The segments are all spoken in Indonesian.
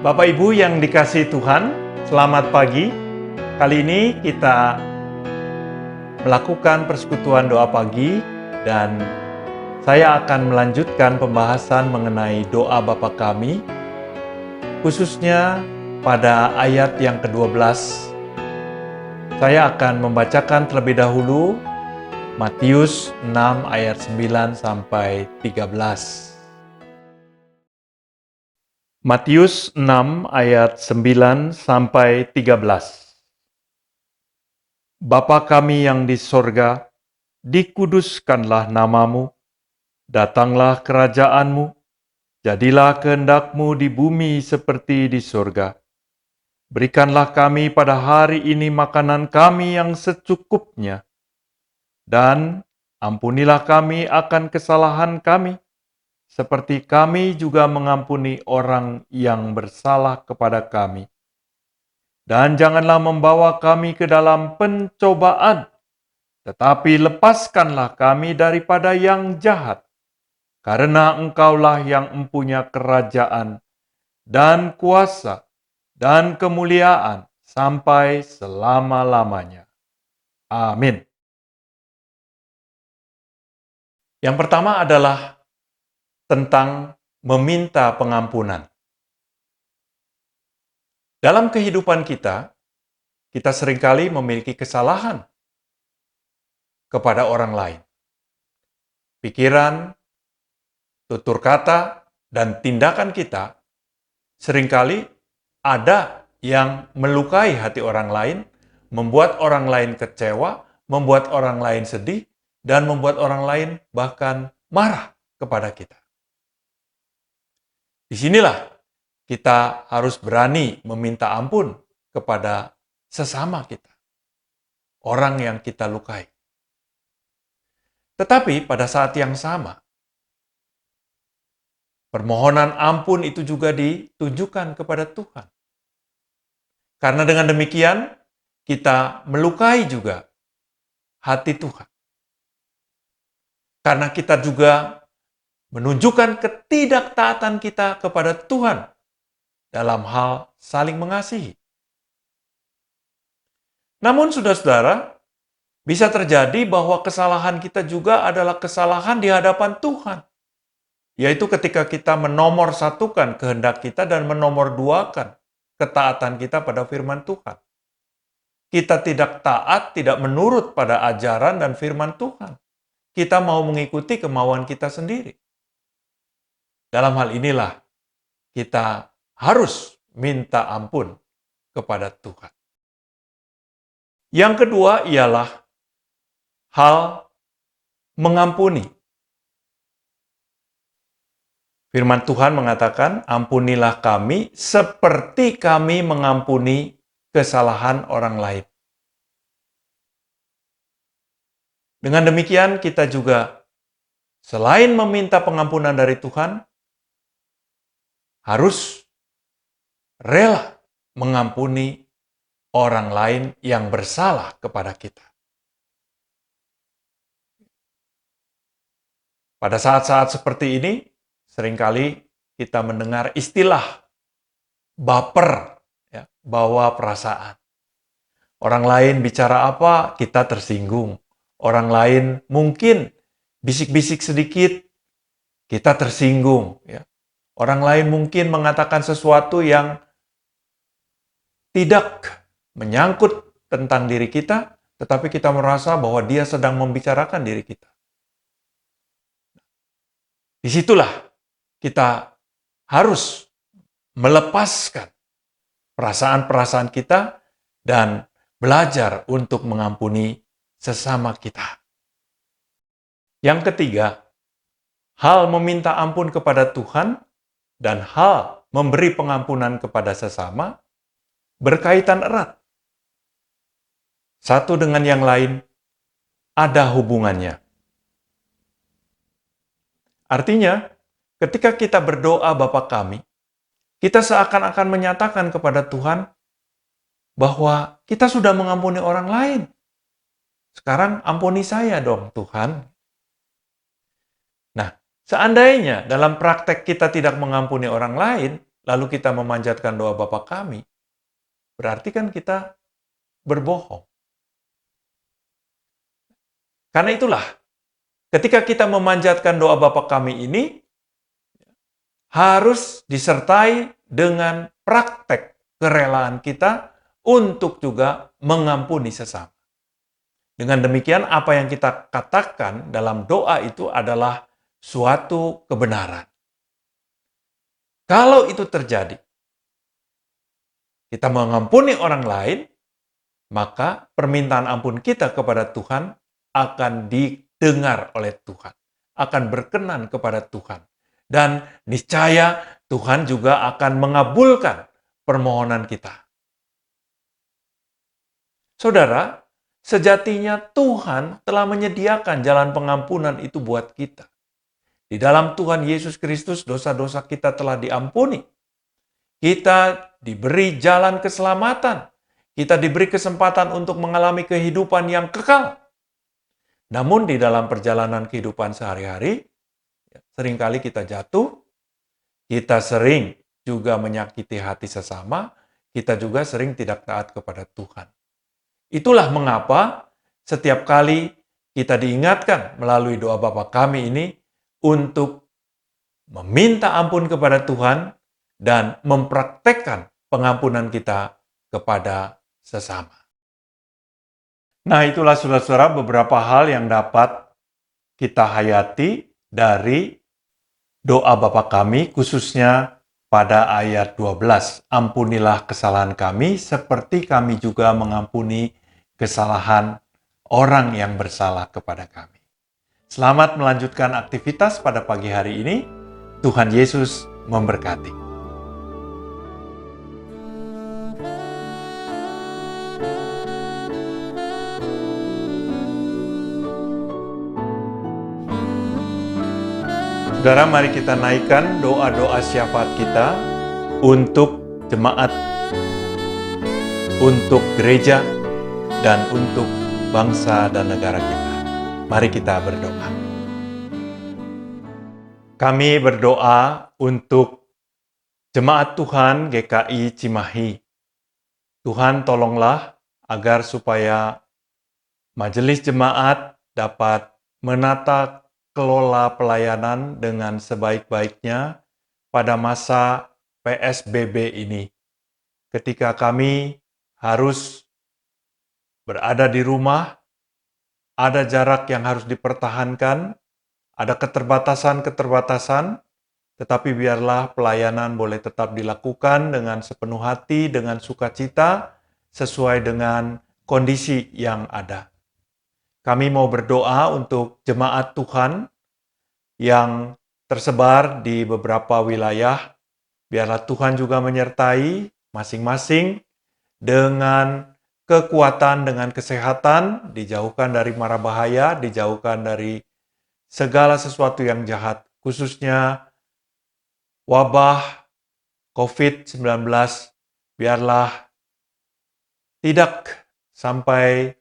Bapak Ibu yang dikasihi Tuhan, selamat pagi. Kali ini kita melakukan persekutuan doa pagi dan saya akan melanjutkan pembahasan mengenai doa Bapa kami, khususnya pada ayat yang ke-12. Saya akan membacakan terlebih dahulu Matius 6 ayat 9 sampai 13. Matius 6 ayat 9 sampai 13. Bapa kami yang di sorga, dikuduskanlah namamu, datanglah kerajaanmu, jadilah kehendakmu di bumi seperti di sorga. Berikanlah kami pada hari ini makanan kami yang secukupnya, dan ampunilah kami akan kesalahan kami, seperti kami juga mengampuni orang yang bersalah kepada kami. Dan janganlah membawa kami ke dalam pencobaan, tetapi lepaskanlah kami daripada yang jahat. Karena Engkaulah yang mempunyai kerajaan dan kuasa dan kemuliaan sampai selama-lamanya. Amin. Yang pertama adalah tentang meminta pengampunan. Dalam kehidupan kita seringkali memiliki kesalahan kepada orang lain. Pikiran, tutur kata, dan tindakan kita seringkali ada yang melukai hati orang lain, membuat orang lain kecewa, membuat orang lain sedih, dan membuat orang lain bahkan marah kepada kita. Disinilah kita harus berani meminta ampun kepada sesama kita, orang yang kita lukai. Tetapi pada saat yang sama, permohonan ampun itu juga ditujukan kepada Tuhan. Karena dengan demikian, kita melukai juga hati Tuhan. Karena kita juga menunjukkan ketidaktaatan kita kepada Tuhan dalam hal saling mengasihi. Namun saudara-saudara, bisa terjadi bahwa kesalahan kita juga adalah kesalahan di hadapan Tuhan. Yaitu ketika kita menomorsatukan kehendak kita dan menomorduakan ketaatan kita pada firman Tuhan. Kita tidak taat, tidak menurut pada ajaran dan firman Tuhan. Kita mau mengikuti kemauan kita sendiri. Dalam hal inilah kita harus minta ampun kepada Tuhan. Yang kedua ialah hal mengampuni. Firman Tuhan mengatakan, ampunilah kami seperti kami mengampuni kesalahan orang lain. Dengan demikian kita juga selain meminta pengampunan dari Tuhan, harus rela mengampuni orang lain yang bersalah kepada kita. Pada saat-saat seperti ini, seringkali kita mendengar istilah baper, ya, bawa perasaan. Orang lain bicara apa, kita tersinggung. Orang lain mungkin bisik-bisik sedikit, kita tersinggung. Ya. Orang lain mungkin mengatakan sesuatu yang tidak menyangkut tentang diri kita, tetapi kita merasa bahwa dia sedang membicarakan diri kita. Disitulah kita harus melepaskan perasaan-perasaan kita dan belajar untuk mengampuni sesama kita. Yang ketiga, hal meminta ampun kepada Tuhan dan hal memberi pengampunan kepada sesama berkaitan erat. Satu dengan yang lain ada hubungannya. Artinya, ketika kita berdoa Bapa kami, kita seakan-akan menyatakan kepada Tuhan bahwa kita sudah mengampuni orang lain. Sekarang ampuni saya dong Tuhan. Nah, seandainya dalam praktek kita tidak mengampuni orang lain, lalu kita memanjatkan doa Bapa kami, berarti kan kita berbohong. Karena itulah, ketika kita memanjatkan doa Bapa kami ini, harus disertai dengan praktek kerelaan kita untuk juga mengampuni sesama. Dengan demikian, apa yang kita katakan dalam doa itu adalah suatu kebenaran. Kalau itu terjadi, kita mengampuni orang lain, maka permintaan ampun kita kepada Tuhan akan didengar oleh Tuhan, akan berkenan kepada Tuhan. Dan niscaya Tuhan juga akan mengabulkan permohonan kita. Saudara, sejatinya Tuhan telah menyediakan jalan pengampunan itu buat kita. Di dalam Tuhan Yesus Kristus, dosa-dosa kita telah diampuni. Kita diberi jalan keselamatan. Kita diberi kesempatan untuk mengalami kehidupan yang kekal. Namun di dalam perjalanan kehidupan sehari-hari, seringkali kita jatuh, kita sering juga menyakiti hati sesama, kita juga sering tidak taat kepada Tuhan. Itulah mengapa setiap kali kita diingatkan melalui doa Bapa kami ini untuk meminta ampun kepada Tuhan dan mempraktekkan pengampunan kita kepada sesama. Nah, itulah saudara-saudara beberapa hal yang dapat kita hayati dari doa Bapa kami, khususnya pada ayat 12. Ampunilah kesalahan kami seperti kami juga mengampuni kesalahan orang yang bersalah kepada kami. Selamat melanjutkan aktivitas pada pagi hari ini. Tuhan Yesus memberkati. Saudara, mari kita naikkan doa-doa syafaat kita untuk jemaat, untuk gereja, dan untuk bangsa dan negara kita. Mari kita berdoa. Kami berdoa untuk jemaat Tuhan GKI Cimahi. Tuhan tolonglah agar supaya majelis jemaat dapat menata kelola pelayanan dengan sebaik-baiknya pada masa PSBB ini. Ketika kami harus berada di rumah, ada jarak yang harus dipertahankan, ada keterbatasan-keterbatasan, tetapi biarlah pelayanan boleh tetap dilakukan dengan sepenuh hati, dengan sukacita, sesuai dengan kondisi yang ada. Kami mau berdoa untuk jemaat Tuhan yang tersebar di beberapa wilayah. Biarlah Tuhan juga menyertai masing-masing dengan kekuatan, dengan kesehatan, dijauhkan dari mara bahaya, dijauhkan dari segala sesuatu yang jahat, khususnya wabah COVID-19, biarlah tidak sampai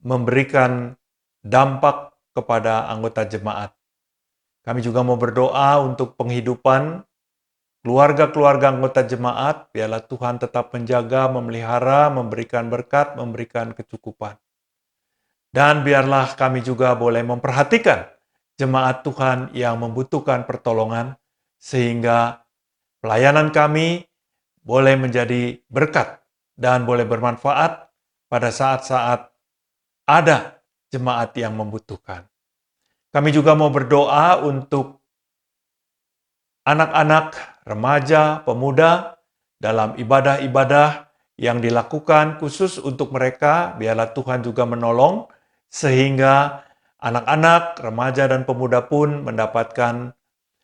memberikan dampak kepada anggota jemaat. Kami juga mau berdoa untuk penghidupan keluarga-keluarga anggota jemaat, biarlah Tuhan tetap menjaga, memelihara, memberikan berkat, memberikan kecukupan. Dan biarlah kami juga boleh memperhatikan jemaat Tuhan yang membutuhkan pertolongan, sehingga pelayanan kami boleh menjadi berkat dan boleh bermanfaat pada saat-saat ada jemaat yang membutuhkan. Kami juga mau berdoa untuk anak-anak, remaja, pemuda dalam ibadah-ibadah yang dilakukan khusus untuk mereka. Biarlah Tuhan juga menolong sehingga anak-anak, remaja, dan pemuda pun mendapatkan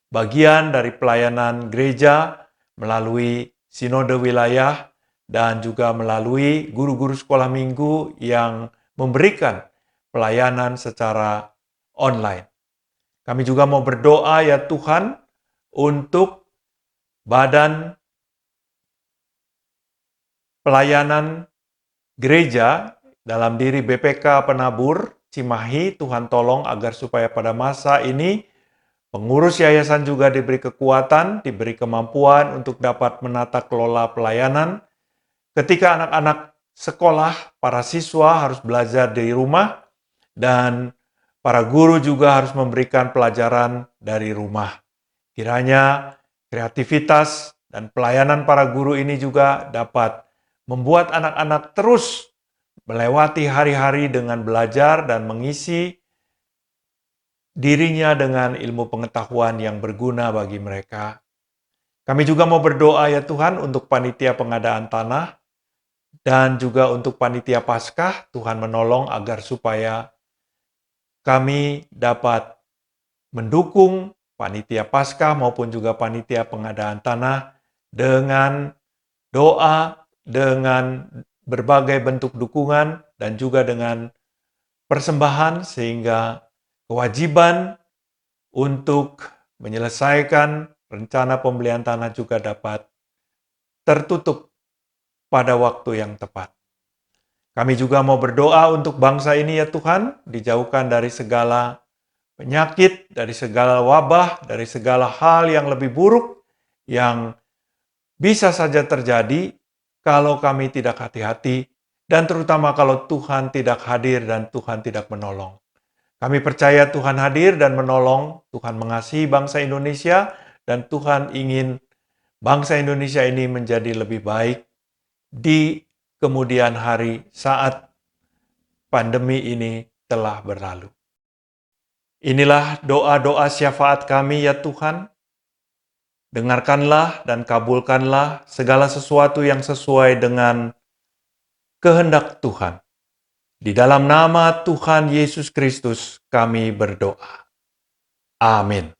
bagian dari pelayanan gereja melalui sinode wilayah dan juga melalui guru-guru sekolah minggu yang memberikan pelayanan secara online. Kami juga mau berdoa ya Tuhan untuk badan pelayanan gereja dalam diri BPK Penabur Cimahi. Tuhan tolong agar supaya pada masa ini Pengurus yayasan juga diberi kekuatan, diberi kemampuan untuk dapat menata kelola pelayanan. Ketika anak-anak sekolah, para siswa harus belajar dari rumah, dan para guru juga harus memberikan pelajaran dari rumah. Kiranya kreativitas dan pelayanan para guru ini juga dapat membuat anak-anak terus melewati hari-hari dengan belajar dan mengisi dirinya dengan ilmu pengetahuan yang berguna bagi mereka. Kami juga mau berdoa ya Tuhan untuk panitia pengadaan tanah dan juga untuk panitia Paskah. Tuhan menolong agar supaya kami dapat mendukung panitia Paskah maupun juga panitia pengadaan tanah dengan doa, dengan berbagai bentuk dukungan, dan juga dengan persembahan sehingga kewajiban untuk menyelesaikan rencana pembelian tanah juga dapat tertutup pada waktu yang tepat. Kami juga mau berdoa untuk bangsa ini ya Tuhan, dijauhkan dari segala penyakit, dari segala wabah, dari segala hal yang lebih buruk yang bisa saja terjadi kalau kami tidak hati-hati, dan terutama kalau Tuhan tidak hadir dan Tuhan tidak menolong. Kami percaya Tuhan hadir dan menolong, Tuhan mengasihi bangsa Indonesia, dan Tuhan ingin bangsa Indonesia ini menjadi lebih baik di kemudian hari saat pandemi ini telah berlalu. Inilah doa-doa syafaat kami ya Tuhan. Dengarkanlah dan kabulkanlah segala sesuatu yang sesuai dengan kehendak Tuhan. Di dalam nama Tuhan Yesus Kristus kami berdoa. Amin.